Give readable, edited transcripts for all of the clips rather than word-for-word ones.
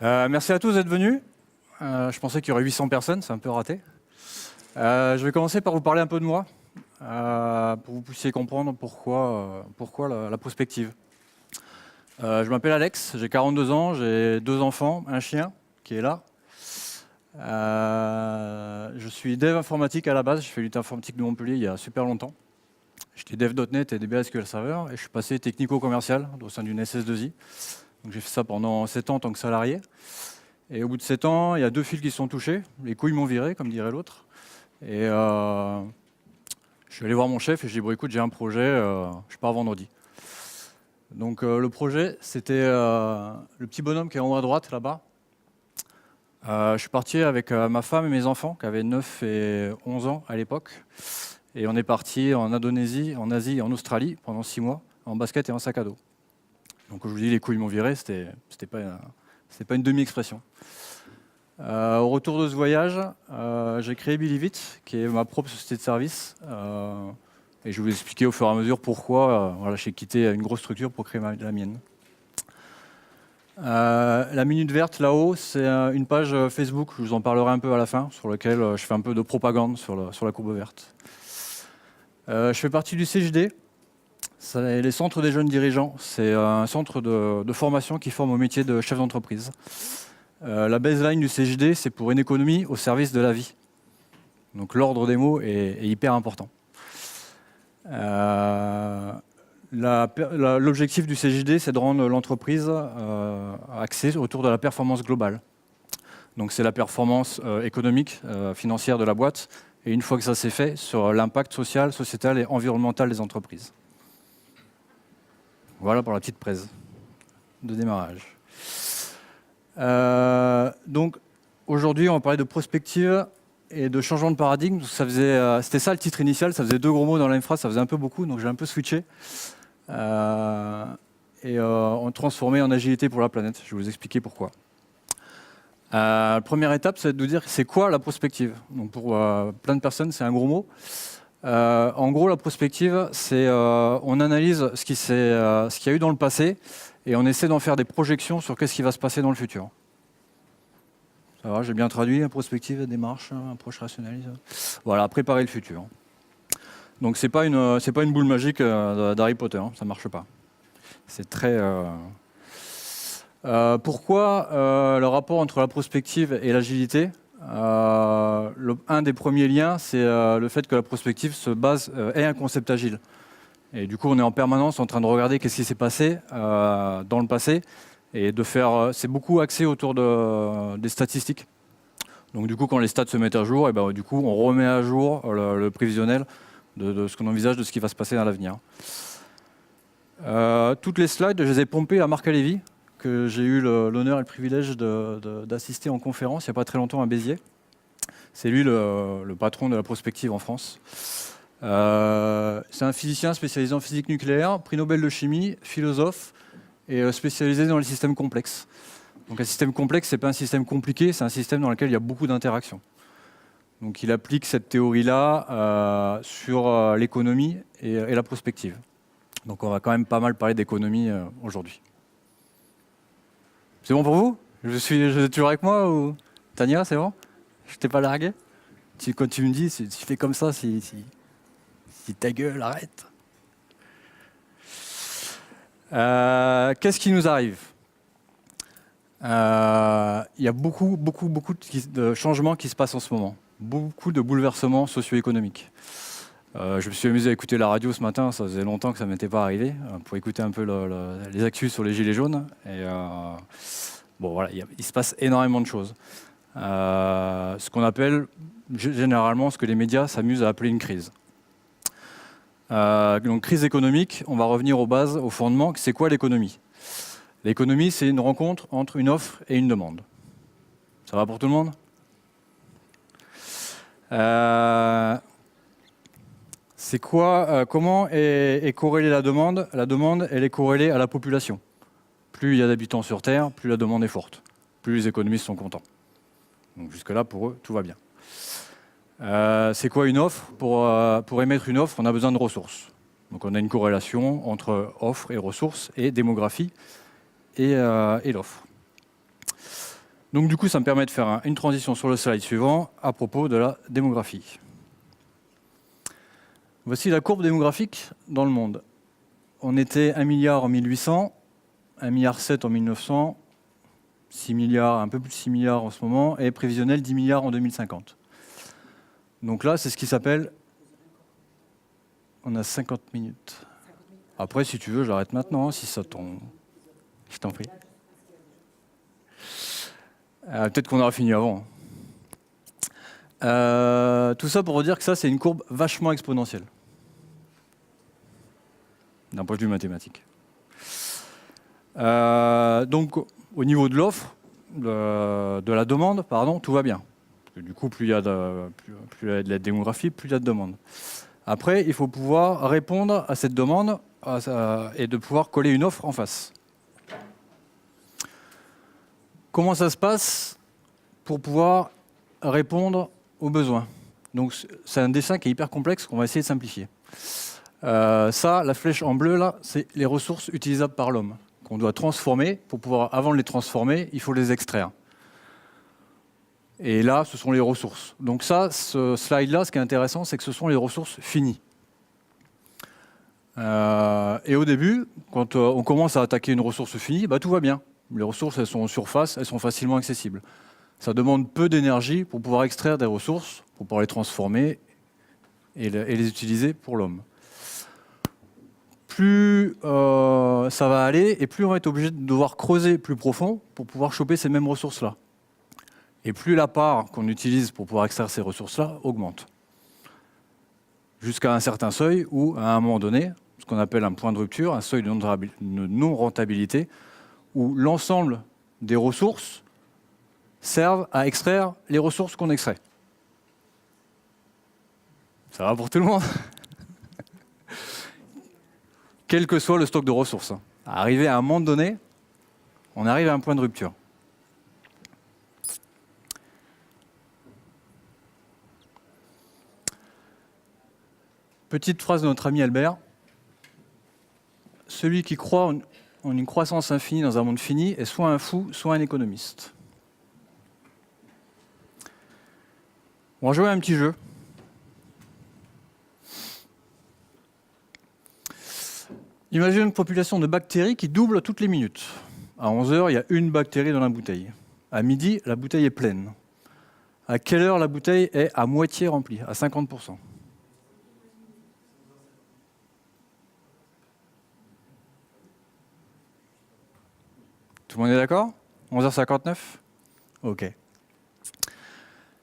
Merci à tous d'être venus. Je pensais qu'il y aurait 800 personnes, c'est un peu raté. Je vais commencer par vous parler un peu de moi, pour que vous puissiez comprendre pourquoi la prospective. Je m'appelle Alex, j'ai 42 ans, j'ai 2 enfants, un chien qui est là. Je suis dev informatique à la base, j'ai fait l'unité informatique de Montpellier il y a super longtemps. J'étais dev.net et DB SQL Server et je suis passé technico-commercial au sein d'une SS2I. Donc j'ai fait ça pendant 7 ans en tant que salarié. Et au bout de 7 ans, il y a 2 fils qui se sont touchés. Les couilles m'ont viré, comme dirait l'autre. Et je suis allé voir mon chef et j'ai dit, bon écoute, j'ai un projet, je pars vendredi. Donc le projet, c'était le petit bonhomme qui est en haut à droite, là-bas. Je suis parti avec ma femme et mes enfants, qui avaient 9 et 11 ans à l'époque. Et on est parti en Indonésie, en Asie et en Australie pendant 6 mois, en basket et en sac à dos. Donc quand je vous dis les couilles m'ont viré, c'était pas une demi-expression. Au retour de ce voyage, j'ai créé Believe It, qui est ma propre société de service. Et je vais vous expliquer au fur et à mesure pourquoi voilà, j'ai quitté une grosse structure pour créer la mienne. La minute verte là-haut, c'est une page Facebook, je vous en parlerai un peu à la fin, sur laquelle je fais un peu de propagande sur la courbe verte. Je fais partie du CJD, c'est les centres des jeunes dirigeants. C'est un centre de formation qui forme au métier de chef d'entreprise. La baseline du CJD, c'est pour une économie au service de la vie. Donc l'ordre des mots est hyper important. L'objectif du CJD, c'est de rendre l'entreprise axée autour de la performance globale. Donc c'est la performance économique, financière de la boîte, et une fois que ça s'est fait, sur l'impact social, sociétal et environnemental des entreprises. Voilà pour la petite presse de démarrage. Donc aujourd'hui, on va parler de prospective et de changement de paradigme. C'était ça le titre initial, ça faisait 2 gros mots dans l'infra, ça faisait un peu beaucoup, donc j'ai un peu switché. On transformé en agilité pour la planète. Je vais vous expliquer pourquoi. La première étape, c'est de nous dire c'est quoi la prospective. Donc pour plein de personnes, c'est un gros mot. En gros, la prospective, c'est on analyse ce qu'il y a eu dans le passé et on essaie d'en faire des projections sur qu'est-ce qui va se passer dans le futur. Ça va, j'ai bien traduit, prospective, démarche, approche rationnalise. Voilà, préparer le futur. Donc c'est pas une boule magique d'Harry Potter, hein, ça marche pas. C'est très. Pourquoi le rapport entre la prospective et l'agilité? Un des premiers liens, c'est le fait que la prospective est un concept agile. Et du coup, on est en permanence en train de regarder qu'est-ce qui s'est passé dans le passé et de faire. C'est beaucoup axé autour des statistiques. Donc du coup, quand les stats se mettent à jour, et ben, du coup, on remet à jour le prévisionnel de ce qu'on envisage de ce qui va se passer dans l'avenir. Toutes les slides, je les ai pompées à Marc Alévi, que j'ai eu l'honneur et le privilège d'assister en conférence il n'y a pas très longtemps à Béziers. C'est lui le patron de la prospective en France. C'est un physicien spécialisé en physique nucléaire, prix Nobel de chimie, philosophe et spécialisé dans les systèmes complexes. Donc un système complexe, ce n'est pas un système compliqué, c'est un système dans lequel il y a beaucoup d'interactions. Donc il applique cette théorie-là sur l'économie et la prospective. Donc on va quand même pas mal parler d'économie aujourd'hui. C'est bon pour vous? Je êtes toujours avec moi ou... Tania, c'est bon? Je t'ai pas largué? Quand tu me dis, si tu fais comme ça, si ta gueule, arrête. Qu'est-ce qui nous arrive? Il y a beaucoup de changements qui se passent en ce moment. Beaucoup de bouleversements socio-économiques. Je me suis amusé à écouter la radio ce matin, ça faisait longtemps que ça ne m'était pas arrivé, pour écouter un peu les actus sur les gilets jaunes. Et, bon, voilà, il se passe énormément de choses. Ce qu'on appelle généralement ce que les médias s'amusent à appeler une crise. Donc crise économique, on va revenir aux bases, au fondement. C'est quoi l'économie? L'économie, c'est une rencontre entre une offre et une demande. Ça va pour tout le monde? C'est quoi, comment est corrélée la demande? La demande, elle est corrélée à la population. Plus il y a d'habitants sur Terre, plus la demande est forte. Plus les économistes sont contents. Donc jusque-là, pour eux, tout va bien. C'est quoi une offre? Pour émettre une offre, on a besoin de ressources. Donc on a une corrélation entre offre et ressources et démographie et l'offre. Donc du coup, ça me permet de faire une transition sur le slide suivant à propos de la démographie. Voici la courbe démographique dans le monde. On était 1 milliard en 1800, 1,7 milliard en 1900, 6 milliards, un peu plus de 6 milliards en ce moment, et prévisionnel 10 milliards en 2050. Donc là, c'est ce qui s'appelle... On a 50 minutes. Après, si tu veux, j'arrête maintenant, si ça tombe. Je t'en prie. Peut-être qu'on aura fini avant. Tout ça pour dire que ça, c'est une courbe vachement exponentielle. D'un point de vue mathématique. Donc, au niveau de l'offre, de la demande, pardon, tout va bien. Parce que du coup, plus il y a de la démographie, plus il y a de demande. Après, il faut pouvoir répondre à cette demande et de pouvoir coller une offre en face. Comment ça se passe pour pouvoir répondre aux besoins? Donc, c'est un dessin qui est hyper complexe qu'on va essayer de simplifier. Ça, la flèche en bleu, là, c'est les ressources utilisables par l'homme qu'on doit transformer. Pour pouvoir, avant de les transformer, il faut les extraire. Et là, ce sont les ressources. Donc ça, ce slide-là, ce qui est intéressant, c'est que ce sont les ressources finies. Et au début, quand on commence à attaquer une ressource finie, bah, tout va bien. Les ressources, elles sont en surface, elles sont facilement accessibles. Ça demande peu d'énergie pour pouvoir extraire des ressources, pour pouvoir les transformer et les utiliser pour l'homme. Plus ça va aller, et plus on va être obligé de devoir creuser plus profond pour pouvoir choper ces mêmes ressources-là. Et plus la part qu'on utilise pour pouvoir extraire ces ressources-là augmente. Jusqu'à un certain seuil où, à un moment donné, ce qu'on appelle un point de rupture, un seuil de non-rentabilité, où l'ensemble des ressources servent à extraire les ressources qu'on extrait. Ça va pour tout le monde? Quel que soit le stock de ressources. Arrivé à un moment donné, on arrive à un point de rupture. Petite phrase de notre ami Albert. Celui qui croit en une croissance infinie dans un monde fini est soit un fou, soit un économiste. On va jouer à un petit jeu. Imagine une population de bactéries qui double toutes les minutes. À 11 heures, il y a une bactérie dans la bouteille. À midi, la bouteille est pleine. À quelle heure la bouteille est à moitié remplie, à 50%? Tout le monde est d'accord? 11h59? Ok.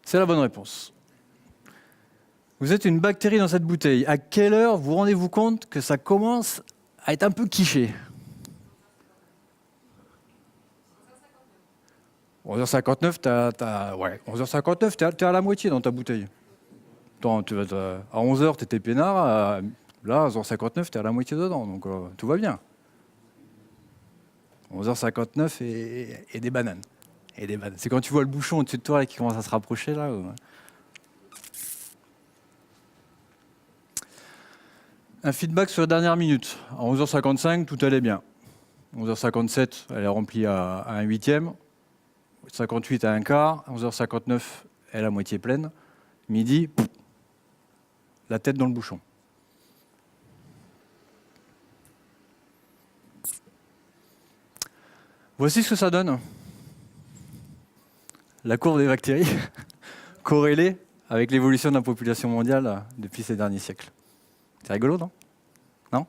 C'est la bonne réponse. Vous êtes une bactérie dans cette bouteille. À quelle heure vous rendez-vous compte que ça commence à être un peu quiché? 11h59, ouais, 11h59, t'es à la moitié dans ta bouteille. Attends, à 11h, t'étais peinard. Là, à 11h59, t'es à la moitié dedans. Donc, tout va bien. 11h59 et des bananes. Et des bananes. C'est quand tu vois le bouchon au-dessus de toi là, qui commence à se rapprocher. Là. Un feedback sur la dernière minute. À 11h55, tout allait bien. 11h57, elle est remplie à un huitième. 58 à un quart. 11h59, elle est à moitié pleine. Midi, la tête dans le bouchon. Voici ce que ça donne. La courbe des bactéries corrélée avec l'évolution de la population mondiale depuis ces derniers siècles. C'est rigolo, non? Non?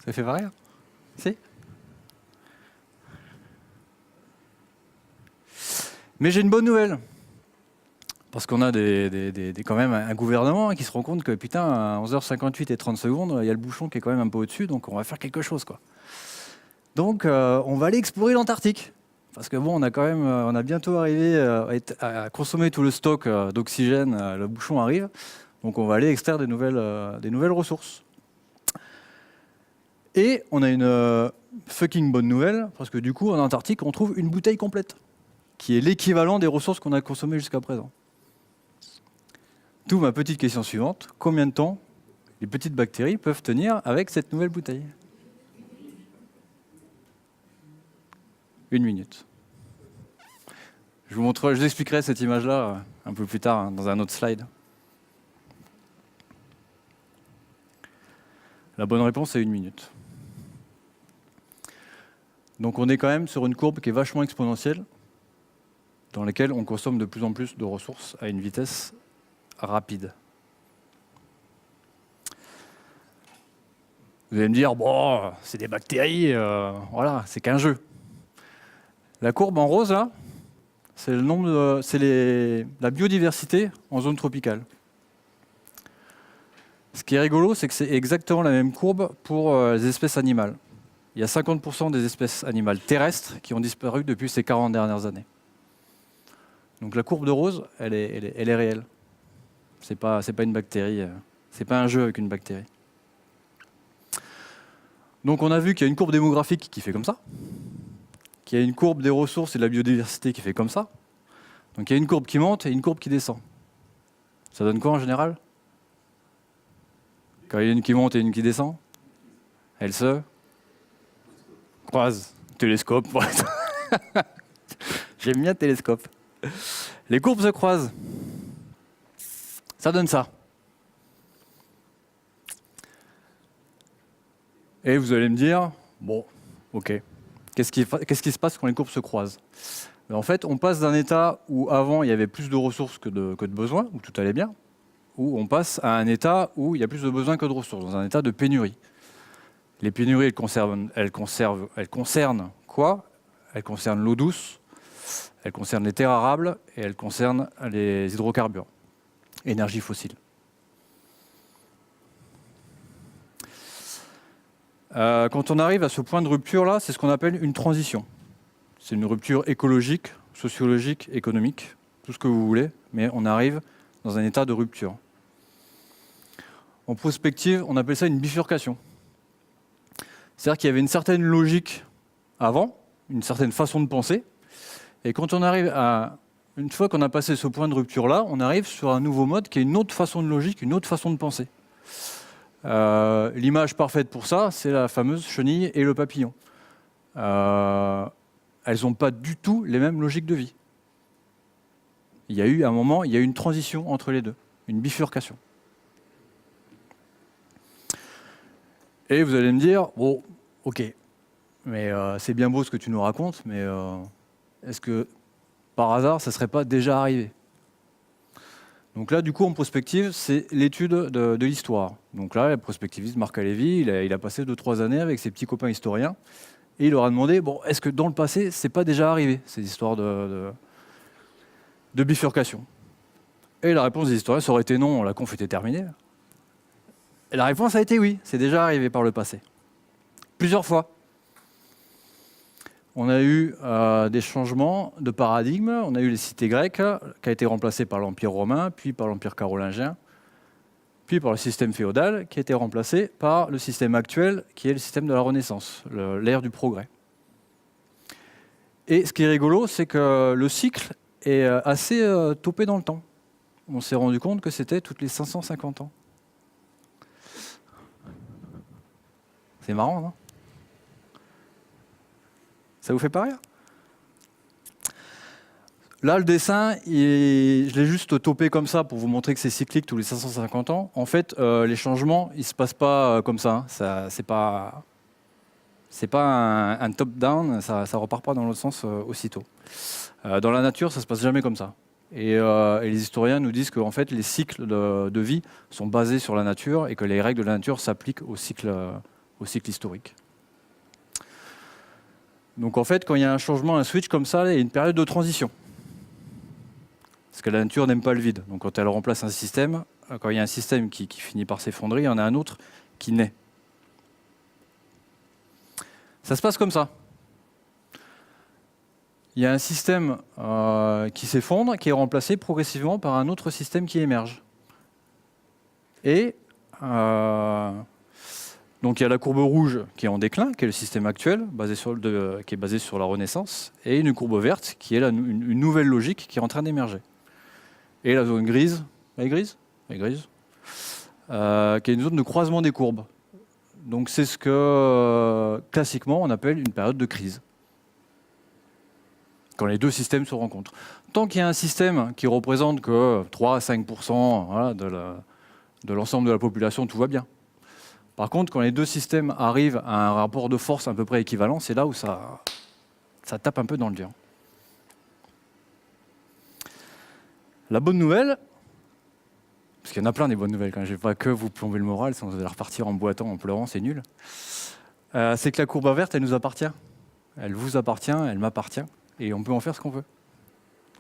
Ça fait pas rire? Si? Mais j'ai une bonne nouvelle. Parce qu'on a quand même un gouvernement qui se rend compte que, putain, à 11h58 et 30 secondes, il y a le bouchon qui est quand même un peu au-dessus, donc on va faire quelque chose, quoi. Donc, on va aller explorer l'Antarctique. Parce que bon, on a bientôt arrivé à consommer tout le stock d'oxygène, le bouchon arrive, donc on va aller extraire des nouvelles ressources. Et on a une fucking bonne nouvelle, parce que du coup, en Antarctique, on trouve une bouteille complète, qui est l'équivalent des ressources qu'on a consommées jusqu'à présent. D'où ma petite question suivante, combien de temps les petites bactéries peuvent tenir avec cette nouvelle bouteille? 1 minute. Je vous expliquerai cette image-là un peu plus tard, hein, dans un autre slide. La bonne réponse est 1 minute. Donc on est quand même sur une courbe qui est vachement exponentielle, dans laquelle on consomme de plus en plus de ressources à une vitesse rapide. Vous allez me dire, bon, c'est des bactéries, voilà, c'est qu'un jeu. La courbe en rose, là, c'est la biodiversité en zone tropicale. Ce qui est rigolo, c'est que c'est exactement la même courbe pour les espèces animales. Il y a 50% des espèces animales terrestres qui ont disparu depuis ces 40 dernières années. Donc la courbe de rose, elle est réelle. C'est pas une bactérie, c'est pas un jeu avec une bactérie. Donc on a vu qu'il y a une courbe démographique qui fait comme ça, qu'il y a une courbe des ressources et de la biodiversité qui fait comme ça. Donc il y a une courbe qui monte et une courbe qui descend. Ça donne quoi en général? Quand il y a une qui monte et une qui descend, elles se croisent. Télescope. J'aime bien le télescope. Les courbes se croisent. Ça donne ça. Et vous allez me dire, bon, ok, qu'est-ce qui se passe quand les courbes se croisent? En fait, on passe d'un état où avant il y avait plus de ressources que de besoins, où tout allait bien, où on passe à un état où il y a plus de besoins que de ressources, dans un état de pénurie. Les pénuries, elles concernent quoi? Elles concernent l'eau douce, elles concernent les terres arables et elles concernent les hydrocarbures, énergie fossile. Quand on arrive à ce point de rupture-là, c'est ce qu'on appelle une transition. C'est une rupture écologique, sociologique, économique, tout ce que vous voulez, mais on arrive dans un état de rupture. En prospective, on appelle ça une bifurcation. C'est-à-dire qu'il y avait une certaine logique avant, une certaine façon de penser, et quand on arrive à... Une fois qu'on a passé ce point de rupture-là, on arrive sur un nouveau mode qui est une autre façon de logique, une autre façon de penser. L'image parfaite pour ça, c'est la fameuse chenille et le papillon. Elles n'ont pas du tout les mêmes logiques de vie. Il y a eu un moment, il y a eu une transition entre les deux, une bifurcation. Et vous allez me dire, bon, ok, mais c'est bien beau ce que tu nous racontes, mais est-ce que par hasard, ça ne serait pas déjà arrivé? Donc là, du coup, en prospective, c'est l'étude de l'histoire. Donc là, le prospectiviste Marc Alévi, il a passé 2-3 années avec ses petits copains historiens, et il leur a demandé, bon, est-ce que dans le passé, c'est pas déjà arrivé, ces histoires de bifurcation? Et la réponse des historiens, ça aurait été non, la conf était terminée. Et la réponse a été oui, c'est déjà arrivé par le passé. Plusieurs fois. On a eu des changements de paradigme. On a eu les cités grecques, qui a été remplacé par l'Empire romain, puis par l'Empire carolingien, puis par le système féodal, qui a été remplacé par le système actuel, qui est le système de la Renaissance, l'ère du progrès. Et ce qui est rigolo, c'est que le cycle est assez topé dans le temps. On s'est rendu compte que c'était toutes les 550 ans. C'est marrant, non? Ça vous fait pas rire? Là, le dessin, je l'ai juste topé comme ça pour vous montrer que c'est cyclique tous les 550 ans. En fait, les changements, ils ne se passent pas comme ça. C'est pas un top-down, ça ne repart pas dans l'autre sens aussitôt. Dans la nature, ça ne se passe jamais comme ça. Et les historiens nous disent que en fait, les cycles de vie sont basés sur la nature et que les règles de la nature s'appliquent au cycle historique. Donc en fait, quand il y a un changement, un switch comme ça, il y a une période de transition. Parce que la nature n'aime pas le vide. Donc quand elle remplace un système, quand il y a un système qui finit par s'effondrer, il y en a un autre qui naît. Ça se passe comme ça. Il y a un système qui s'effondre, qui est remplacé progressivement par un autre système qui émerge. Et donc il y a la courbe rouge qui est en déclin, qui est le système actuel, qui est basé sur la Renaissance, et une courbe verte qui est une nouvelle logique qui est en train d'émerger. Et la zone grise, qui est une zone de croisement des courbes. Donc c'est ce que classiquement on appelle une période de crise. quand les deux systèmes se rencontrent. Tant qu'il y a un système qui représente que 3 à 5% voilà, de l'ensemble de la population, tout va bien. Par contre, quand les deux systèmes arrivent à un rapport de force à peu près équivalent, c'est là où ça tape un peu dans le dur. La bonne nouvelle, parce qu'il y en a plein des bonnes nouvelles, quand je ne vais pas que vous plomber le moral, sinon vous allez repartir en boitant, en pleurant, c'est nul, c'est que la courbe verte, elle nous appartient. Elle vous appartient, elle m'appartient, et on peut en faire ce qu'on veut.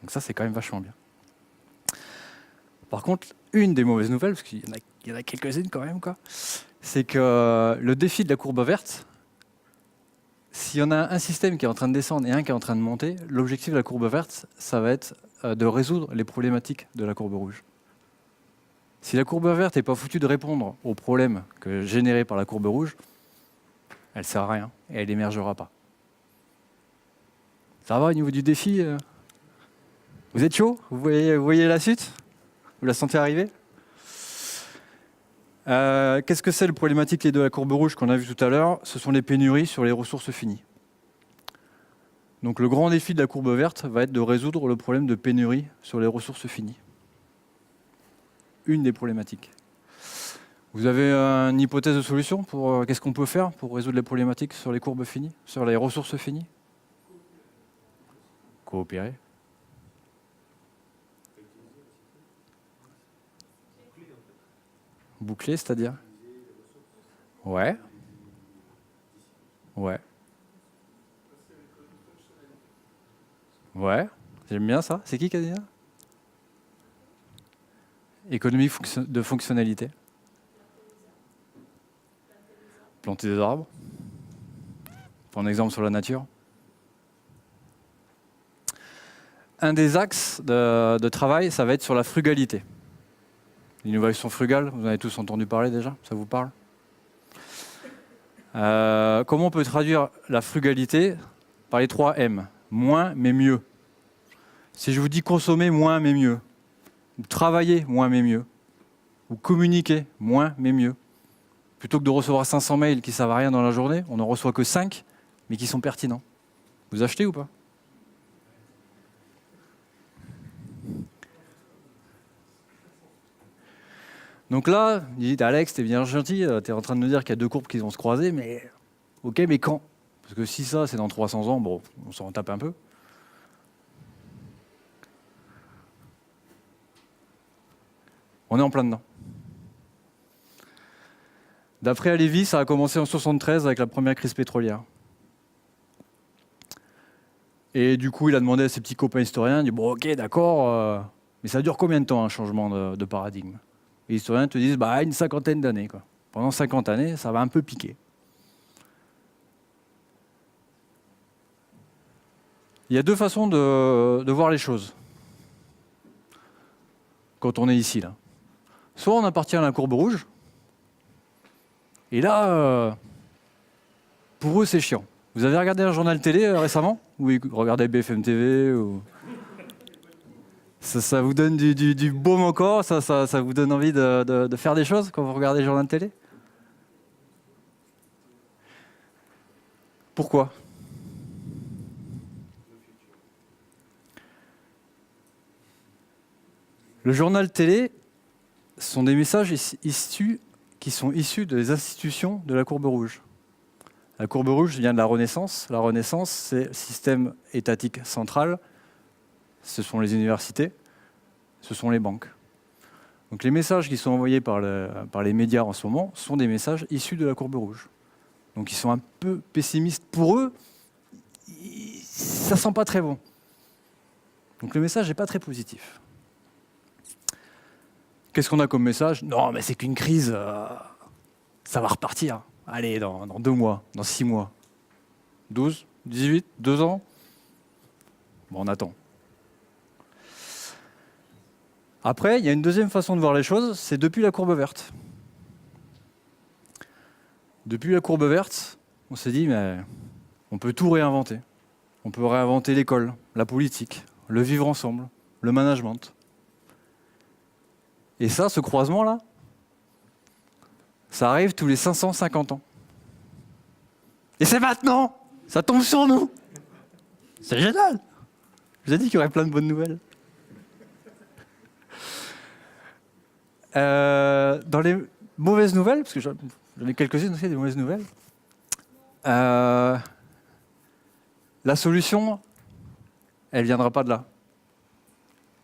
Donc ça, c'est quand même vachement bien. Par contre, une des mauvaises nouvelles, parce qu'il y en a quelques-unes quand même, c'est que le défi de la courbe verte, s'il y en a un système qui est en train de descendre et un qui est en train de monter, l'objectif de la courbe verte, ça va être de résoudre les problématiques de la courbe rouge. Si la courbe verte n'est pas foutue de répondre aux problèmes générés par la courbe rouge, elle ne sert à rien et elle n'émergera pas. Ça va au niveau du défi Vous êtes chaud? Vous voyez la suite? Vous la sentez arriver? Qu'est-ce que c'est le problématique de la courbe rouge qu'on a vu tout à l'heure? Ce sont les pénuries sur les ressources finies. Donc le grand défi de la courbe verte va être de résoudre le problème de pénurie sur les ressources finies. Une des problématiques. Vous avez une hypothèse de solution pour qu'est-ce qu'on peut faire pour résoudre les problématiques sur les courbes finies, sur les ressources finies? Coopérer. Boucler, c'est-à-dire? Ouais. Ouais. Ouais. J'aime bien ça. C'est qui a dit ça? Économie de fonctionnalité. Planter des arbres. Pour un exemple sur la nature. Un des axes de travail, ça va être sur la frugalité. L'innovation frugale, vous en avez tous entendu parler déjà? Ça vous parle? Comment on peut traduire la frugalité par les 3 M? Moins mais mieux. Si je vous dis consommer moins mais mieux, ou travailler moins mais mieux, ou communiquer moins mais mieux, plutôt que de recevoir 500 mails qui ne servent à rien dans la journée, on n'en reçoit que 5, mais qui sont pertinents. Vous achetez ou pas? Donc là, il dit Alex, t'es bien gentil, t'es en train de nous dire qu'il y a 2 courbes qui vont se croiser, mais ok, mais quand? Parce que si ça, c'est dans 300 ans, bon, on s'en tape un peu. On est en plein dedans. D'après Alevi, ça a commencé en 1973 avec la première crise pétrolière. Et du coup, il a demandé à ses petits copains historiens, il dit bon, ok, d'accord, mais ça dure combien de temps un changement de paradigme? Les historiens te disent une 50aine d'années. Pendant 50 années, ça va un peu piquer. Il y a 2 façons de voir les choses quand on est ici. Là. Soit on appartient à la courbe rouge, et là, pour eux, c'est chiant. Vous avez regardé un journal télé récemment? Oui, regardez BFM TV ou... Ça vous donne du baume au corps, ça vous donne envie de faire des choses quand vous regardez le journal de télé? Pourquoi? Le journal télé sont des messages qui sont issus des institutions de la courbe rouge. La courbe rouge vient de la Renaissance. La Renaissance, c'est le système étatique central. Ce sont les universités, ce sont les banques. Donc les messages qui sont envoyés par les médias en ce moment sont des messages issus de la courbe rouge. Donc ils sont un peu pessimistes. Pour eux, ça sent pas très bon. Donc le message n'est pas très positif. Qu'est-ce qu'on a comme message? Non, mais c'est qu'une crise, ça va repartir. Allez, dans 2 mois, dans 6 mois. 12, 18, 2 ans? Bon, on attend. Après, il y a une deuxième façon de voir les choses, c'est depuis la courbe verte. Depuis la courbe verte, on s'est dit, mais on peut tout réinventer. On peut réinventer l'école, la politique, le vivre ensemble, le management. Et ça, ce croisement-là, ça arrive tous les 550 ans. Et c'est maintenant! Ça tombe sur nous! C'est génial! Je vous ai dit qu'il y aurait plein de bonnes nouvelles. Dans les mauvaises nouvelles, parce que j'en ai quelques-unes aussi, des mauvaises nouvelles, la solution, elle ne viendra pas de là.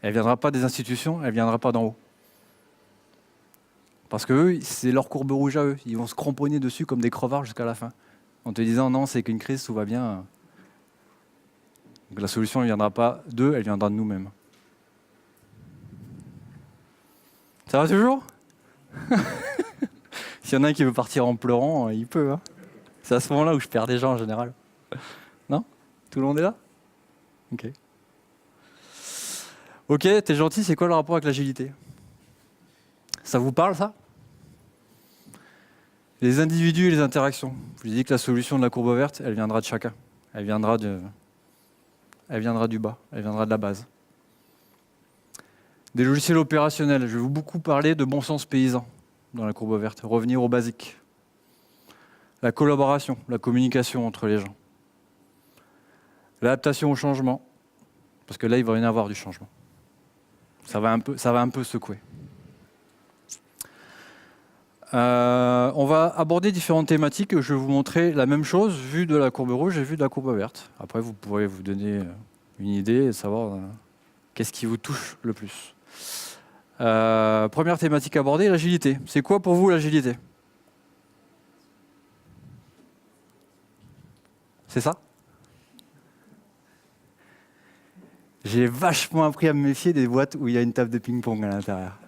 Elle ne viendra pas des institutions, elle ne viendra pas d'en haut. Parce que eux, c'est leur courbe rouge à eux. Ils vont se cramponner dessus comme des crevards jusqu'à la fin. En te disant non, c'est qu'une crise, tout va bien. Donc la solution ne viendra pas d'eux, elle viendra de nous-mêmes. Ça va toujours? S'il y en a un qui veut partir en pleurant, il peut. Hein. C'est à ce moment-là où je perds des gens en général. Non? Tout le monde est là? Ok. Ok, t'es gentil, c'est quoi le rapport avec l'agilité? Ça vous parle, ça? Les individus et les interactions. Je vous ai dit que la solution de la courbe verte, elle viendra de chacun. Elle viendra du bas, elle viendra de la base. Des logiciels opérationnels. Je vais vous beaucoup parler de bon sens paysan dans la courbe verte. Revenir au basique. La collaboration, la communication entre les gens. L'adaptation au changement. Parce que là, il va y en avoir du changement. Ça va un peu secouer. On va aborder différentes thématiques. Je vais vous montrer la même chose vue de la courbe rouge et vue de la courbe verte. Après, vous pourrez vous donner une idée et savoir qu'est-ce qui vous touche le plus. Première thématique abordée, l'agilité. C'est quoi pour vous l'agilité? C'est ça? J'ai vachement appris à me méfier des boîtes où il y a une table de ping-pong à l'intérieur.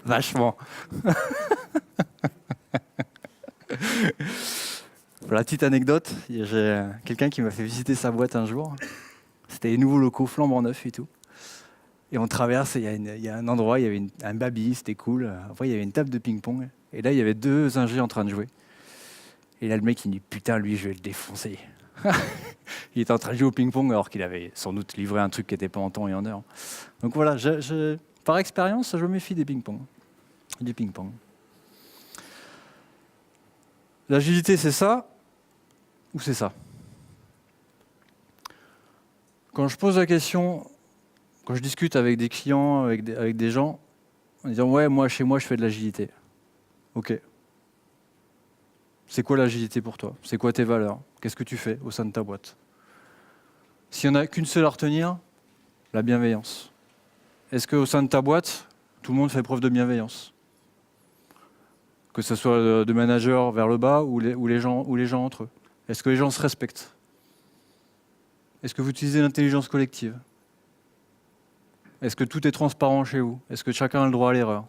Vachement. Pour la petite anecdote, j'ai quelqu'un qui m'a fait visiter sa boîte un jour. C'était les nouveaux locaux flambant neufs et tout. Et on traverse, il y a un endroit, il y avait un baby, c'était cool. Après, il y avait une table de ping-pong. Et là, il y avait deux ingés en train de jouer. Et là, le mec, il dit « Putain, lui, je vais le défoncer. » Il était en train de jouer au ping-pong alors qu'il avait sans doute livré un truc qui n'était pas en temps et en heure. Donc voilà, par expérience, je me méfie des ping-pong. Du ping-pong. L'agilité, c'est ça ou c'est ça? Quand je pose la question, quand je discute avec des clients, avec des gens, en disant « Ouais, moi, chez moi, je fais de l'agilité. » Ok. C'est quoi l'agilité pour toi? C'est quoi tes valeurs? Qu'est-ce que tu fais au sein de ta boîte? S'il n'y en a qu'une seule à retenir, la bienveillance. Est-ce qu'au sein de ta boîte, tout le monde fait preuve de bienveillance? Que ce soit de manager vers le bas ou les gens entre eux. Est-ce que les gens se respectent? Est-ce que vous utilisez l'intelligence collective? Est-ce que tout est transparent chez vous? Est-ce que chacun a le droit à l'erreur?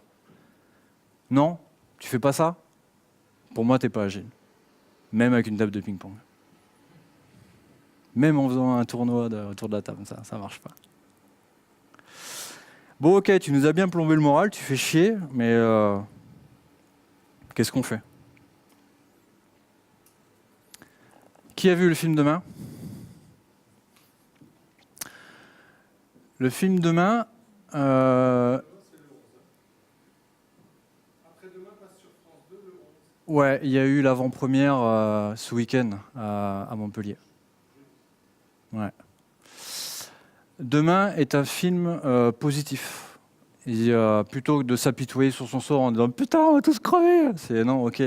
Non? Tu fais pas ça? Pour moi, tu n'es pas agile. Même avec une table de ping-pong. Même en faisant un tournoi autour de la table, ça ne marche pas. Bon, ok, tu nous as bien plombé le moral, tu fais chier, mais qu'est-ce qu'on fait? Qui a vu le film Demain? Le film Demain... Ouais, il y a eu l'avant-première ce week-end à Montpellier. Ouais. Demain est un film positif. Plutôt que de s'apitoyer sur son sort en disant « Putain, on va tous crever !» C'est non, ok.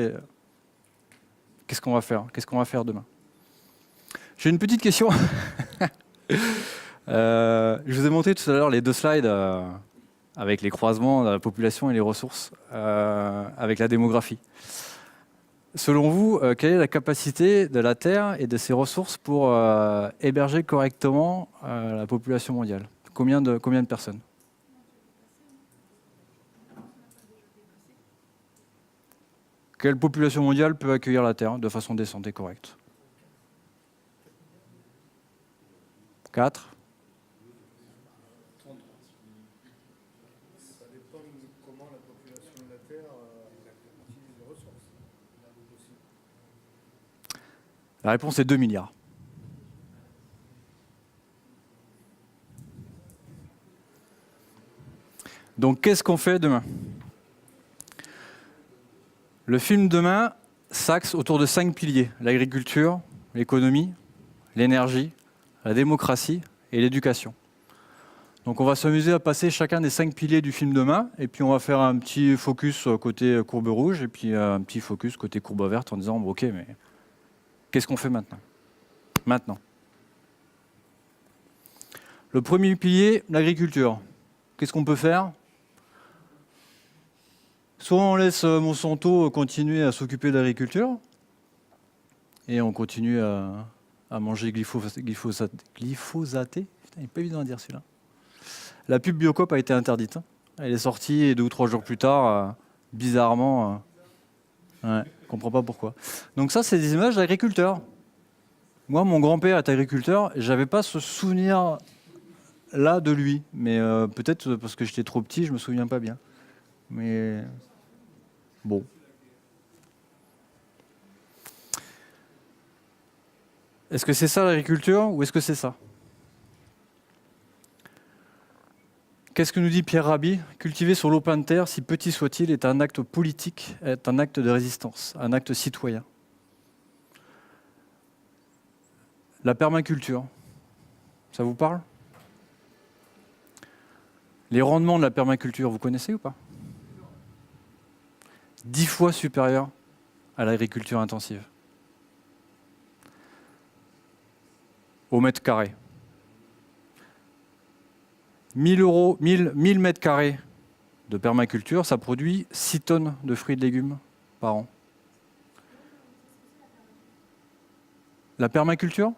Qu'est-ce qu'on va faire? Qu'est-ce qu'on va faire demain? J'ai une petite question. Je vous ai montré tout à l'heure les deux slides avec les croisements de la population et les ressources, avec la démographie. Selon vous, quelle est la capacité de la Terre et de ses ressources pour héberger correctement la population mondiale? Combien de personnes? Quelle population mondiale peut accueillir la Terre de façon décente et correcte? 4? Ça dépend de comment la population de la Terre utilise les ressources. La réponse est 2 milliards. Donc qu'est-ce qu'on fait demain? Le film Demain s'axe autour de 5 piliers. L'agriculture, l'économie, l'énergie, la démocratie et l'éducation. Donc on va s'amuser à passer chacun des 5 piliers du film demain, et puis on va faire un petit focus côté courbe rouge, et puis un petit focus côté courbe verte en disant, ok, mais qu'est-ce qu'on fait maintenant ? Maintenant. Le premier pilier, l'agriculture. Qu'est-ce qu'on peut faire ? Soit on laisse Monsanto continuer à s'occuper de l'agriculture, et on continue à manger glyphosaté. Putain, il n'est pas évident à dire celui-là. La pub Biocoop a été interdite. Elle est sortie et 2 ou 3 jours plus tard, bizarrement, ouais, je ne comprends pas pourquoi. Donc ça, c'est des images d'agriculteurs. Moi, mon grand-père est agriculteur, je n'avais pas ce souvenir-là de lui. Mais peut-être parce que j'étais trop petit, je ne me souviens pas bien. Mais bon. Est-ce que c'est ça l'agriculture ou est-ce que c'est ça ? Qu'est-ce que nous dit Pierre Rabhi ? Cultiver sur lopin de terre, si petit soit-il, est un acte politique, est un acte de résistance, un acte citoyen. La permaculture, ça vous parle ? Les rendements de la permaculture, vous connaissez ou pas ? 10 fois supérieur à l'agriculture intensive. Au mètre carré. 1000 mètres carrés de permaculture, ça produit 6 tonnes de fruits et de légumes par an. La permaculture,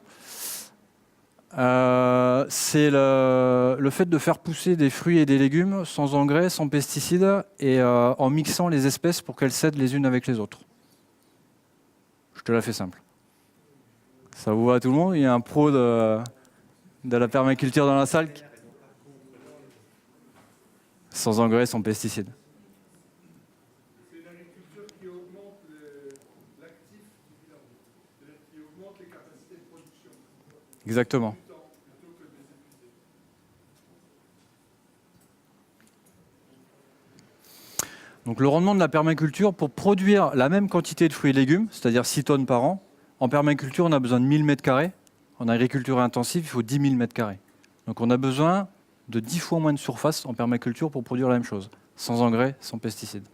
c'est le fait de faire pousser des fruits et des légumes sans engrais, sans pesticides et en mixant les espèces pour qu'elles s'aident les unes avec les autres. Je te la fais simple. Ça vous va à tout le monde ? Il y a un pro de la permaculture dans la salle ? Sans engrais, sans pesticides. C'est l'agriculture qui augmente l'actif du village, c'est-à-dire qui augmente les capacités de production. Exactement. Plutôt que de les épuiser. Donc le rendement de la permaculture, pour produire la même quantité de fruits et légumes, c'est-à-dire 6 tonnes par an, en permaculture, on a besoin de 1000 mètres carrés. En agriculture intensive, il faut 10 000 mètres carrés. Donc on a besoin de 10 fois moins de surface en permaculture pour produire la même chose, sans engrais, sans pesticides.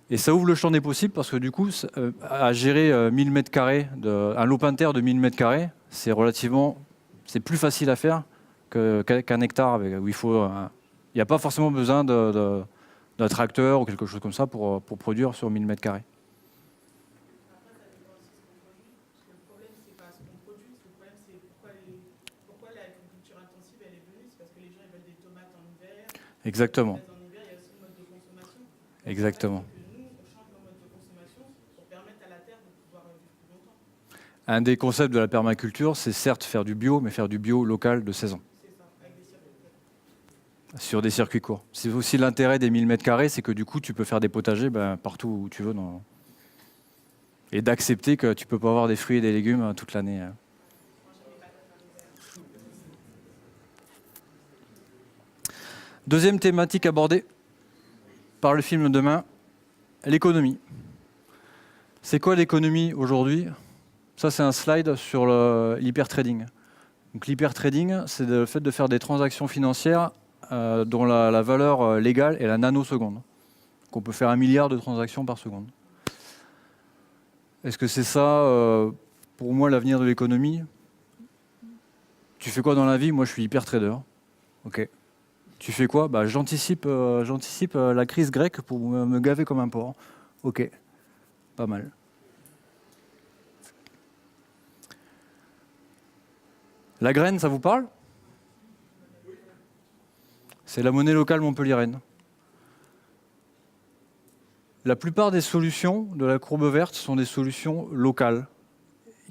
Et ça ouvre le champ des possibles parce que du coup, à gérer 1000 mètres carrés, un lopin de terre de 1000 mètres carrés, c'est plus facile à faire qu'un hectare où il n'y a pas forcément besoin d'un tracteur ou quelque chose comme ça pour produire sur 1000 mètres carrés. Exactement. Exactement. Un des concepts de la permaculture, c'est certes faire du bio, mais faire du bio local de saison. Sur des circuits courts. C'est aussi l'intérêt des 1000 mètres carrés, c'est que du coup, tu peux faire des potagers partout où tu veux. Et d'accepter que tu ne peux pas avoir des fruits et des légumes toute l'année. Deuxième thématique abordée par le film Demain, l'économie. C'est quoi l'économie aujourd'hui ? Ça, c'est un slide sur l'hypertrading. Donc l'hypertrading, c'est le fait de faire des transactions financières dont la valeur légale est la nanoseconde. Donc on peut faire 1 milliard de transactions par seconde. Est-ce que c'est ça, pour moi, l'avenir de l'économie ? Tu fais quoi dans la vie ? Moi, je suis hypertrader. Ok. Tu fais quoi ? J'anticipe la crise grecque pour me gaver comme un porc. Ok, pas mal. La graine, ça vous parle ? C'est la monnaie locale montpelliéraine. La plupart des solutions de la courbe verte sont des solutions locales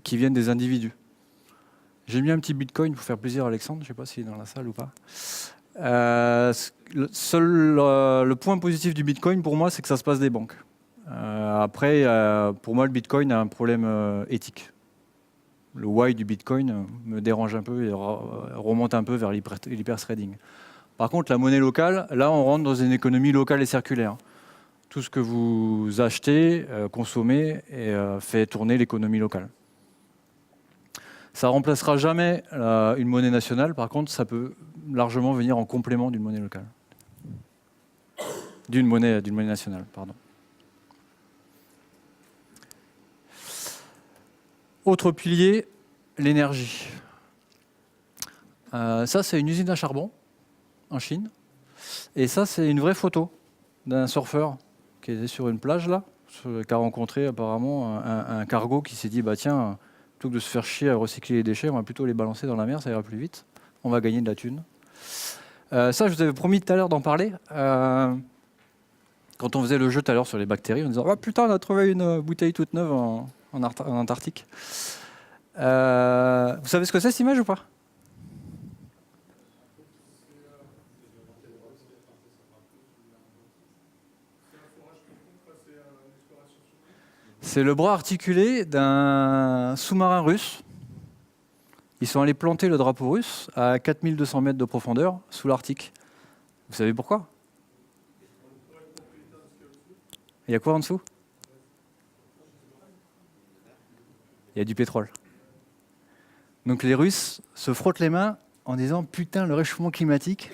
qui viennent des individus. J'ai mis un petit bitcoin pour faire plaisir à Alexandre, je ne sais pas s'il est dans la salle ou pas. Le point positif du bitcoin pour moi, c'est que ça se passe des banques. Après, pour moi, le bitcoin a un problème éthique. Le why du bitcoin me dérange un peu et remonte un peu vers l'hyper-trading. Par contre, la monnaie locale, là, on rentre dans une économie locale et circulaire. Tout ce que vous achetez, consommez, et fait tourner l'économie locale. Ça ne remplacera jamais une monnaie nationale. Par contre, ça peut largement venir en complément d'une monnaie locale. D'une monnaie nationale, pardon. Autre pilier, l'énergie. Ça, c'est une usine à charbon en Chine. Et ça, c'est une vraie photo d'un surfeur qui était sur une plage, là, qui a rencontré apparemment un cargo qui s'est dit, bah tiens, plutôt que de se faire chier à recycler les déchets, on va plutôt les balancer dans la mer, ça ira plus vite. On va gagner de la thune. Ça, je vous avais promis tout à l'heure d'en parler. Quand on faisait le jeu tout à l'heure sur les bactéries, on disait « Oh putain, on a trouvé une bouteille toute neuve en Antarctique ». Vous savez ce que c'est, cette image ou pas? C'est le bras articulé d'un sous-marin russe. Ils sont allés planter le drapeau russe à 4200 mètres de profondeur sous l'Arctique. Vous savez pourquoi? Il y a quoi en dessous? Il y a du pétrole. Donc les Russes se frottent les mains en disant « Putain, le réchauffement climatique,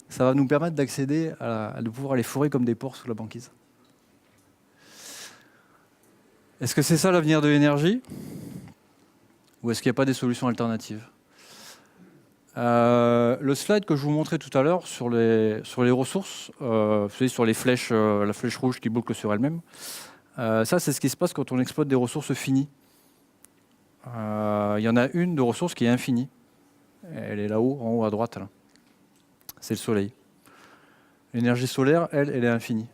ça va nous permettre d'accéder de pouvoir les fourrer comme des porcs sous la banquise. » Est-ce que c'est ça l'avenir de l'énergie? Ou est-ce qu'il n'y a pas des solutions alternatives? Le slide que je vous montrais tout à l'heure sur les ressources, vous savez, sur les flèches, la flèche rouge qui boucle sur elle-même, ça c'est ce qui se passe quand on exploite des ressources finies. Il y en a une de ressources qui est infinie. Elle est là-haut, en haut à droite. Là. C'est le soleil. L'énergie solaire, elle est infinie.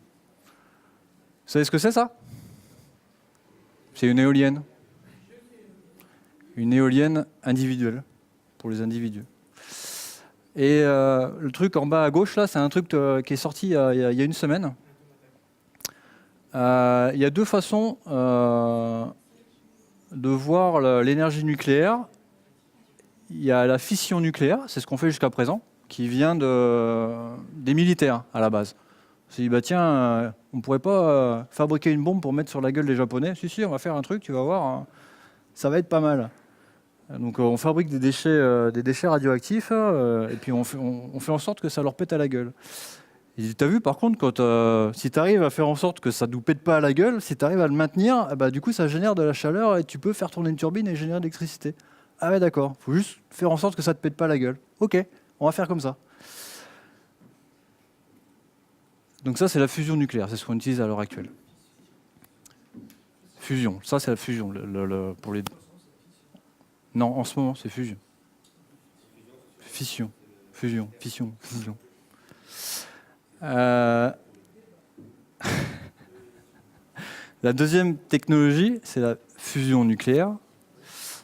Vous savez ce que c'est ça? C'est une éolienne. Une éolienne individuelle, pour les individus. Et le truc en bas à gauche, là, c'est un truc qui est sorti il y a une semaine. Il y a deux façons de voir l'énergie nucléaire. Il y a la fission nucléaire, c'est ce qu'on fait jusqu'à présent, qui vient des militaires à la base. On s'est dit, bah tiens, on ne pourrait pas fabriquer une bombe pour mettre sur la gueule des Japonais. Si, on va faire un truc, tu vas voir, hein, ça va être pas mal. Donc on fabrique des déchets radioactifs et puis on fait en sorte que ça leur pète à la gueule. Et tu as vu par contre, si tu arrives à faire en sorte que ça ne nous pète pas à la gueule, si tu arrives à le maintenir, bah, du coup ça génère de la chaleur et tu peux faire tourner une turbine et générer de l'électricité. Ah ouais d'accord, il faut juste faire en sorte que ça ne te pète pas à la gueule. Ok, on va faire comme ça. Donc ça c'est la fusion nucléaire, c'est ce qu'on utilise à l'heure actuelle. Fusion, ça c'est la fusion pour les... Non, en ce moment c'est fusion. Fission, fusion, fission, fusion. La deuxième technologie, c'est la fusion nucléaire,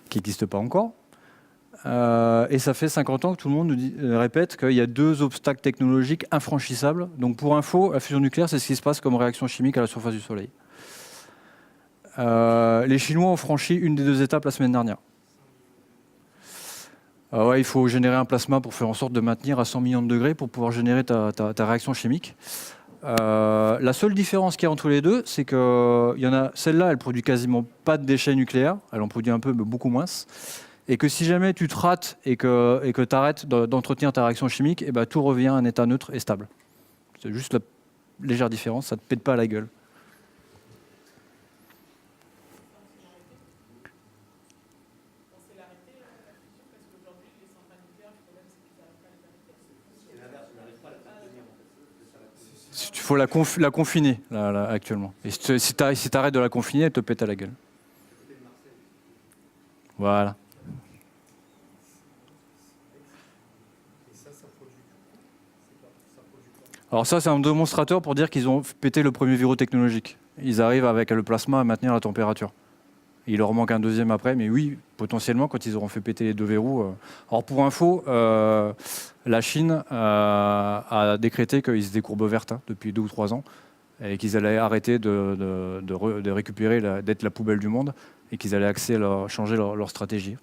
qui n'existe pas encore. Et ça fait 50 ans que tout le monde nous répète qu'il y a deux obstacles technologiques infranchissables. Donc pour info, la fusion nucléaire, c'est ce qui se passe comme réaction chimique à la surface du Soleil. Les Chinois ont franchi une des deux étapes la semaine dernière. Ouais, il faut générer un plasma pour faire en sorte de maintenir à 100 millions de degrés pour pouvoir générer ta réaction chimique. La seule différence qu'il y a entre les deux, c'est que celle-là, elle produit quasiment pas de déchets nucléaires. Elle en produit un peu, mais beaucoup moins. Et que si jamais tu te rates et que tu arrêtes d'entretenir ta réaction chimique, et ben, tout revient à un état neutre et stable. C'est juste la légère différence, ça ne te pète pas à la gueule. Il faut la confiner là, actuellement. Et si tu arrêtes de la confiner, elle te pète à la gueule. Voilà. Alors ça, c'est un démonstrateur pour dire qu'ils ont pété le premier verrou technologique. Ils arrivent avec le plasma à maintenir la température. Il leur manque un deuxième après, mais oui, potentiellement, quand ils auront fait péter les deux verrous. Alors pour info, la Chine a décrété qu'ils étaient courbe verte depuis 2 ou 3 ans et qu'ils allaient arrêter de récupérer, d'être la poubelle du monde et qu'ils allaient changer leur stratégie.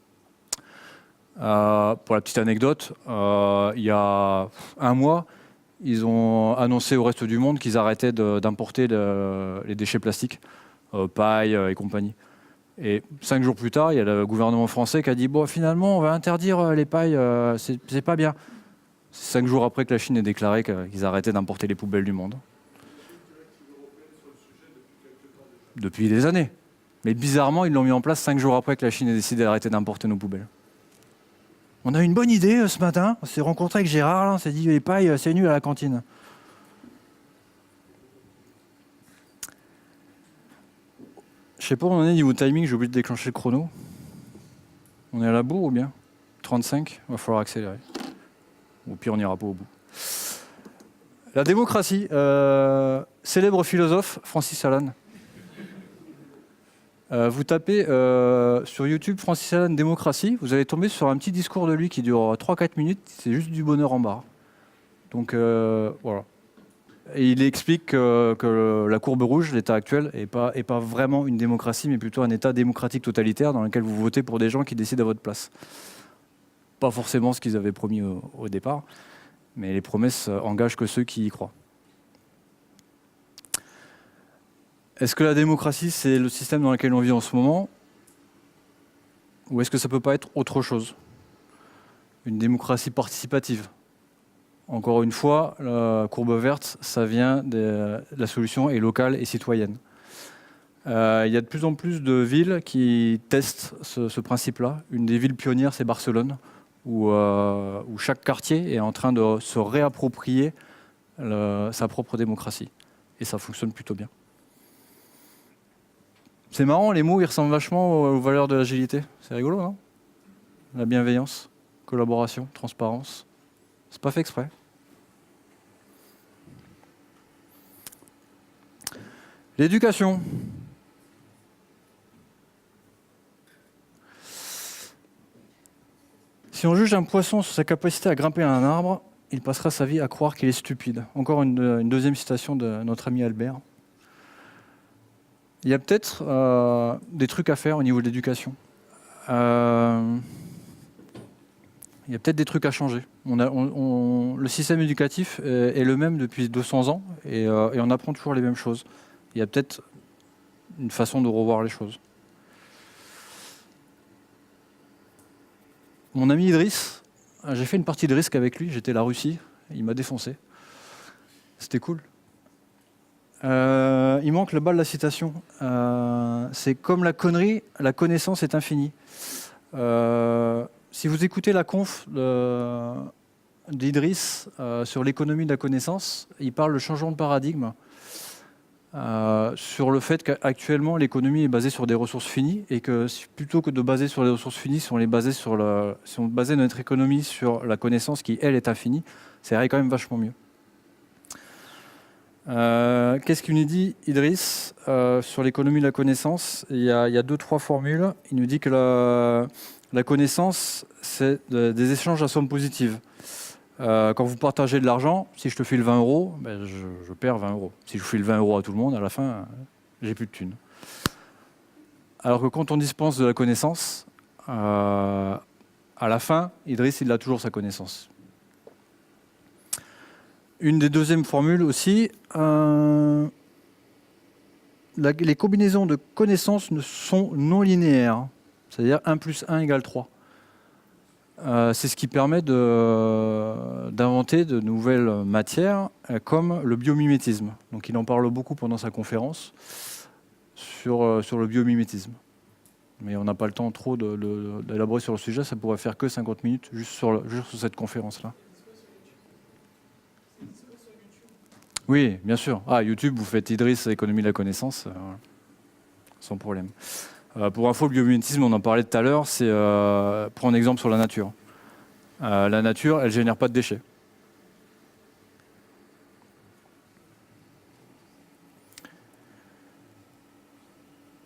Pour la petite anecdote, il y a 1 mois, ils ont annoncé au reste du monde qu'ils arrêtaient d'importer les déchets plastiques, paille et compagnie. Et 5 jours plus tard, il y a le gouvernement français qui a dit bon, finalement, on va interdire les pailles, c'est pas bien. 5 jours après que la Chine ait déclaré qu'ils arrêtaient d'importer les poubelles du monde. Depuis des années. Mais bizarrement, ils l'ont mis en place 5 jours après que la Chine ait décidé d'arrêter d'importer nos poubelles. On a eu une bonne idée ce matin. On s'est rencontré avec Gérard, là, on s'est dit les pailles, c'est nul à la cantine. Je sais pas où on en est niveau timing, j'ai oublié de déclencher le chrono. On est à la bourre ou bien 35, il va falloir accélérer. Au pire, on n'ira pas au bout. La démocratie, célèbre philosophe Francis Allan. Vous tapez sur YouTube Francis Allan démocratie, vous allez tomber sur un petit discours de lui qui dure 3-4 minutes, c'est juste du bonheur en barre. Donc voilà. Et il explique que la courbe rouge, l'état actuel, n'est pas vraiment une démocratie, mais plutôt un état démocratique totalitaire dans lequel vous votez pour des gens qui décident à votre place. Pas forcément ce qu'ils avaient promis au départ, mais les promesses engagent que ceux qui y croient. Est-ce que la démocratie, c'est le système dans lequel on vit en ce moment? Ou est-ce que ça ne peut pas être autre chose? Une démocratie participative. Encore une fois, la courbe verte, ça vient la solution est locale et citoyenne. Il y a de plus en plus de villes qui testent ce principe-là. Une des villes pionnières, c'est Barcelone, où chaque quartier est en train de se réapproprier sa propre démocratie. Et ça fonctionne plutôt bien. C'est marrant, les mots, ils ressemblent vachement aux valeurs de l'agilité. C'est rigolo, non? La bienveillance, collaboration, transparence. C'est pas fait exprès. L'éducation. Si on juge un poisson sur sa capacité à grimper à un arbre, il passera sa vie à croire qu'il est stupide. Encore une deuxième citation de notre ami Albert. Il y a peut-être des trucs à faire au niveau de l'éducation. Il y a peut-être des trucs à changer. Le système éducatif est le même depuis 200 ans et on apprend toujours les mêmes choses. Il y a peut-être une façon de revoir les choses. Mon ami Idriss, j'ai fait une partie de risque avec lui, j'étais à la Russie, il m'a défoncé. C'était cool. Il manque le bas de la citation. C'est comme la connerie, la connaissance est infinie. Si vous écoutez la conf d'Idriss sur l'économie de la connaissance, il parle de changement de paradigme sur le fait qu'actuellement l'économie est basée sur des ressources finies et que plutôt que de baser sur les ressources finies, si on basait notre économie sur la connaissance qui, elle, est infinie, ça irait quand même vachement mieux. Qu'est-ce qu'il nous dit, Idriss, sur l'économie de la connaissance? Il y a 2-3 formules. Il nous dit que la connaissance, c'est des échanges à somme positive. Quand vous partagez de l'argent, si je te file 20 €, ben je perds 20 €. Si je file 20 € à tout le monde, à la fin, j'ai plus de thunes. Alors que quand on dispense de la connaissance, à la fin, Idriss, il a toujours sa connaissance. Une des deuxièmes formules aussi, les combinaisons de connaissances sont non linéaires, c'est-à-dire 1 + 1 = 3. C'est ce qui permet d'inventer de nouvelles matières comme le biomimétisme. Donc il en parle beaucoup pendant sa conférence sur le biomimétisme. Mais on n'a pas le temps trop d'élaborer sur le sujet, ça pourrait faire que 50 minutes juste sur cette conférence-là. Oui, bien sûr. YouTube, vous faites Idriss, économie de la connaissance, sans problème. Pour info, le biomimétisme, on en parlait tout à l'heure, c'est prendre un exemple sur la nature. La nature, elle ne génère pas de déchets.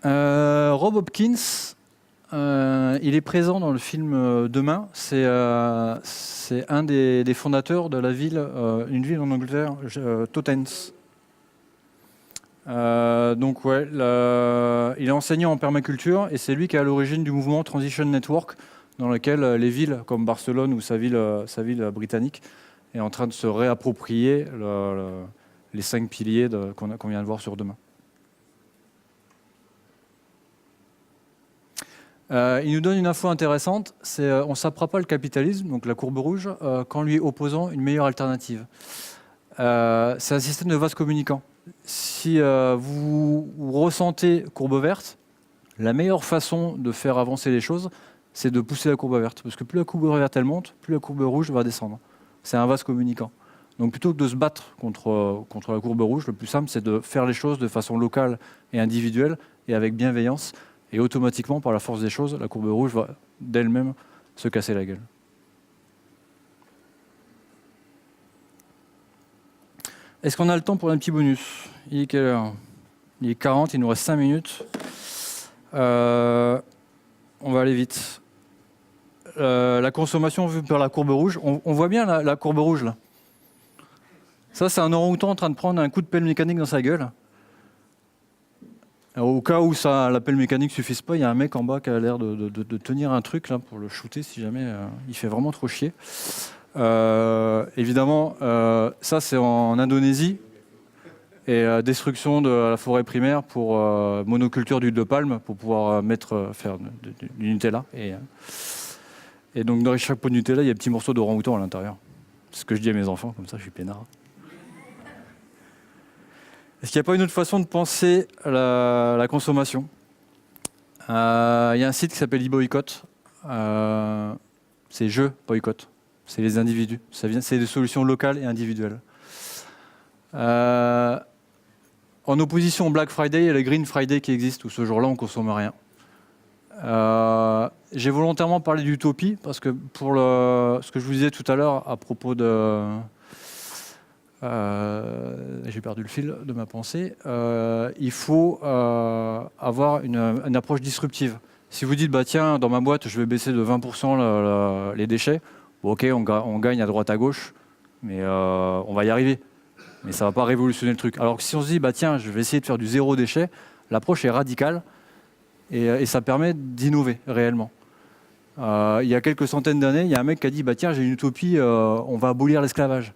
Rob Hopkins, il est présent dans le film Demain. C'est un des fondateurs de la ville, une ville en Angleterre, Totnes. Donc ouais, il est enseignant en permaculture et c'est lui qui est à l'origine du mouvement Transition Network, dans lequel les villes comme Barcelone ou sa ville britannique est en train de se réapproprier les 5 piliers qu'on vient de voir sur Demain. Il nous donne une info intéressante, c'est on ne s'apprend pas le capitalisme, donc la courbe rouge, qu'en lui opposant une meilleure alternative. C'est un système de vase communicant. Si vous ressentez courbe verte, la meilleure façon de faire avancer les choses, c'est de pousser la courbe verte. Parce que plus la courbe verte elle monte, plus la courbe rouge va descendre. C'est un vase communicant. Donc plutôt que de se battre contre la courbe rouge, le plus simple, c'est de faire les choses de façon locale et individuelle et avec bienveillance. Et automatiquement, par la force des choses, la courbe rouge va d'elle-même se casser la gueule. Est-ce qu'on a le temps pour un petit bonus? Il est quelle heure? Il est 40, il nous reste 5 minutes. On va aller vite. La consommation vue par la courbe rouge, on voit bien la courbe rouge là. Ça, c'est un orang-outan en train de prendre un coup de pelle mécanique dans sa gueule. Alors, au cas où la pelle mécanique ne suffise pas, il y a un mec en bas qui a l'air de tenir un truc là pour le shooter si jamais il fait vraiment trop chier. Évidemment, ça c'est en Indonésie et destruction de la forêt primaire pour monoculture d'huile de palme pour pouvoir faire du Nutella. Et donc dans chaque pot de Nutella, il y a un petit morceau d'orang-outan à l'intérieur. C'est ce que je dis à mes enfants, comme ça je suis peinard. Est-ce qu'il n'y a pas une autre façon de penser la consommation? Il y a un site qui s'appelle eBoycott. C'est Je Boycott. C'est les individus. C'est des solutions locales et individuelles. En opposition au Black Friday, il y a le Green Friday qui existe, où ce jour-là, on ne consomme rien. J'ai volontairement parlé d'utopie, parce que pour ce que je vous disais tout à l'heure à propos de... j'ai perdu le fil de ma pensée. Il faut avoir une approche disruptive. Si vous dites, bah, tiens, dans ma boîte, je vais baisser de 20% les déchets, bon, ok, on gagne à droite à gauche, mais on va y arriver. Mais ça ne va pas révolutionner le truc. Alors que si on se dit, bah, tiens, je vais essayer de faire du zéro déchet, l'approche est radicale et ça permet d'innover réellement. Il y a quelques centaines d'années, il y a un mec qui a dit, bah, tiens, j'ai une utopie, on va abolir l'esclavage.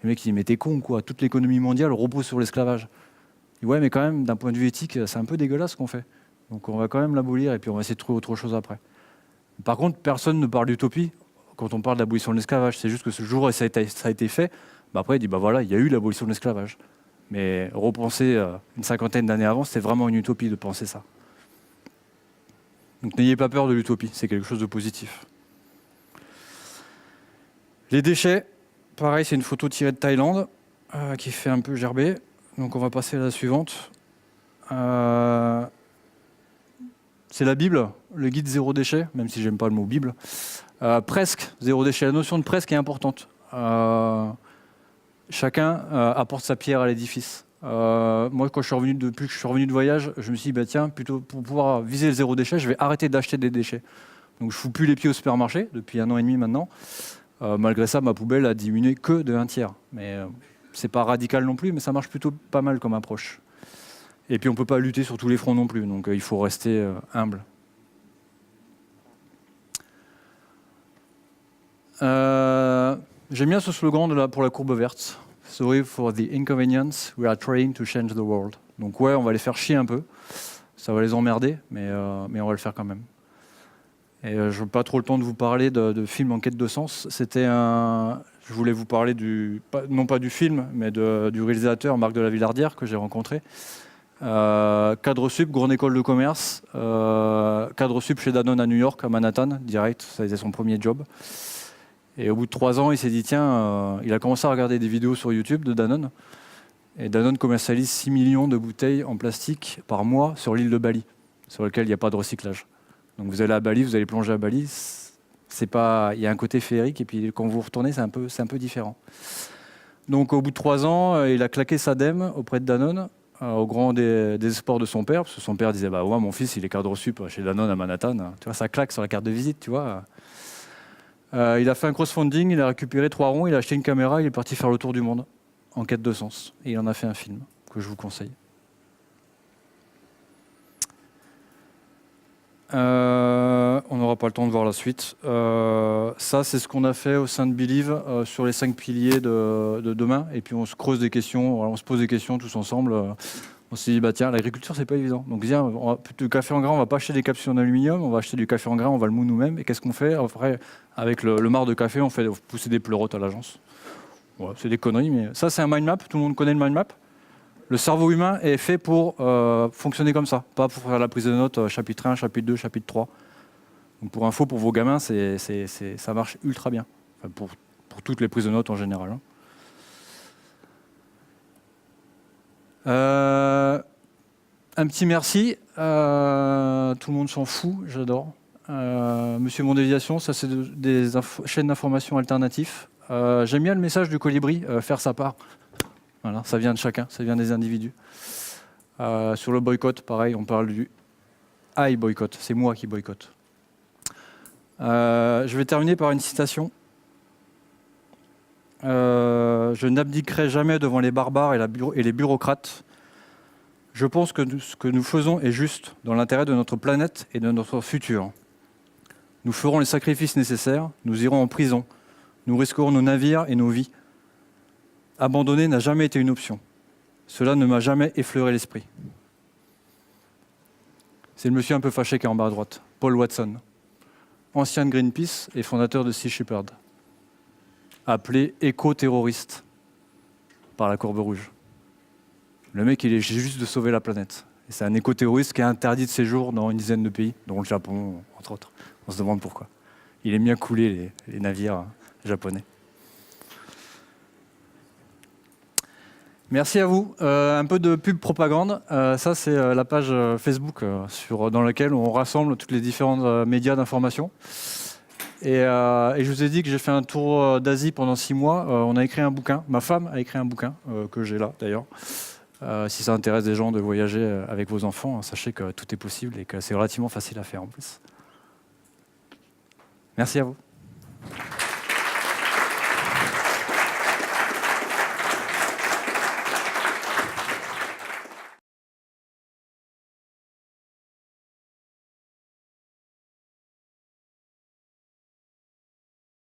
Le mec il dit, mais t'es con quoi, toute l'économie mondiale repose sur l'esclavage. Ouais, mais quand même, d'un point de vue éthique, c'est un peu dégueulasse ce qu'on fait. Donc on va quand même l'abolir et puis on va essayer de trouver autre chose après. Par contre, personne ne parle d'utopie quand on parle d'abolition de l'esclavage. C'est juste que ce jour où ça a été fait, bah après il dit, bah voilà, il y a eu l'abolition de l'esclavage. Mais repenser une cinquantaine d'années avant, c'était vraiment une utopie de penser ça. Donc n'ayez pas peur de l'utopie, c'est quelque chose de positif. Les déchets. Pareil, c'est une photo tirée de Thaïlande qui fait un peu gerber. Donc on va passer à la suivante. C'est la Bible, le guide zéro déchet, même si j'aime pas le mot Bible. Presque zéro déchet. La notion de presque est importante. Chacun apporte sa pierre à l'édifice. Moi, depuis que je suis revenu de voyage, je me suis dit, bah, tiens, plutôt pour pouvoir viser le zéro déchet, je vais arrêter d'acheter des déchets. Donc je ne fous plus les pieds au supermarché depuis 1 an et demi maintenant. Malgré ça, ma poubelle a diminué que de 1/3. Mais c'est pas radical non plus, mais ça marche plutôt pas mal comme approche. Et puis on ne peut pas lutter sur tous les fronts non plus, donc il faut rester humble. J'aime bien ce slogan pour la courbe verte. Sorry for the inconvenience, we are trying to change the world. Donc ouais, on va les faire chier un peu, ça va les emmerder, mais on va le faire quand même. Et je n'ai pas trop le temps de vous parler de films en quête de sens. Je voulais vous parler non pas du film, mais du réalisateur Marc de la Villardière que j'ai rencontré. Cadre sup, grande école de commerce. Cadre sup chez Danone à New York, à Manhattan, direct. Ça a été son premier job. Et au bout de 3 ans, il s'est dit, tiens, il a commencé à regarder des vidéos sur YouTube de Danone. Et Danone commercialise 6 millions de bouteilles en plastique par mois sur l'île de Bali, sur laquelle il n'y a pas de recyclage. Donc vous allez à Bali, vous allez plonger à Bali, il y a un côté féerique et puis quand vous retournez, c'est un peu différent. Donc au bout de 3 ans, il a claqué sa dème auprès de Danone, au grand désespoir de son père, parce que son père disait, bah ouais, mon fils, il est cadre sup chez Danone à Manhattan, tu vois, ça claque sur la carte de visite, tu vois. Il a fait un crowdfunding, il a récupéré 3 ronds, il a acheté une caméra, il est parti faire le tour du monde en quête de sens. Et il en a fait un film que je vous conseille. On n'aura pas le temps de voir la suite. Ça, c'est ce qu'on a fait au sein de Believe sur les 5 piliers de demain. Et puis on se creuse des questions, on se pose des questions tous ensemble. On s'est dit, bah tiens, l'agriculture, c'est pas évident. Donc, viens, du café en grain, on va pas acheter des capsules en aluminium, on va acheter du café en grain, on va le moudre nous-mêmes. Et qu'est-ce qu'on fait? Après, avec le marc de café, on fait pousser des pleurotes à l'agence. Ouais, c'est des conneries, mais ça, c'est un mind map. Tout le monde connaît le mind map. Le cerveau humain est fait pour fonctionner comme ça, pas pour faire la prise de notes chapitre 1, chapitre 2, chapitre 3. Donc, pour info, pour vos gamins, ça marche ultra bien. Enfin, pour toutes les prises de notes en général. Hein. Un petit merci. Tout le monde s'en fout, j'adore. Monsieur Mon Déviation, ça c'est des chaînes d'information alternatives. J'aime bien le message du colibri, faire sa part. Voilà, ça vient de chacun, ça vient des individus. Sur le boycott, pareil, on parle du I boycott, c'est moi qui boycotte. Je vais terminer par une citation. Je n'abdiquerai jamais devant les barbares et les bureaucrates. Je pense que ce que nous faisons est juste dans l'intérêt de notre planète et de notre futur. Nous ferons les sacrifices nécessaires, nous irons en prison, nous risquerons nos navires et nos vies. Abandonner n'a jamais été une option. Cela ne m'a jamais effleuré l'esprit. C'est le monsieur un peu fâché qui est en bas à droite, Paul Watson, ancien de Greenpeace et fondateur de Sea Shepherd, appelé éco-terroriste par la Courbe Rouge. Le mec, il est juste de sauver la planète. Et c'est un éco-terroriste qui est interdit de séjour dans une dizaine de pays, dont le Japon, entre autres. On se demande pourquoi. Il aime bien couler les navires japonais. Merci à vous. Un peu de pub propagande. Ça, c'est la page Facebook dans laquelle on rassemble tous les différents médias d'information. Et je vous ai dit que j'ai fait un tour d'Asie pendant 6 mois. On a écrit un bouquin. Ma femme a écrit un bouquin, que j'ai là d'ailleurs. Si ça intéresse des gens de voyager avec vos enfants, sachez que tout est possible et que c'est relativement facile à faire en plus. Merci à vous.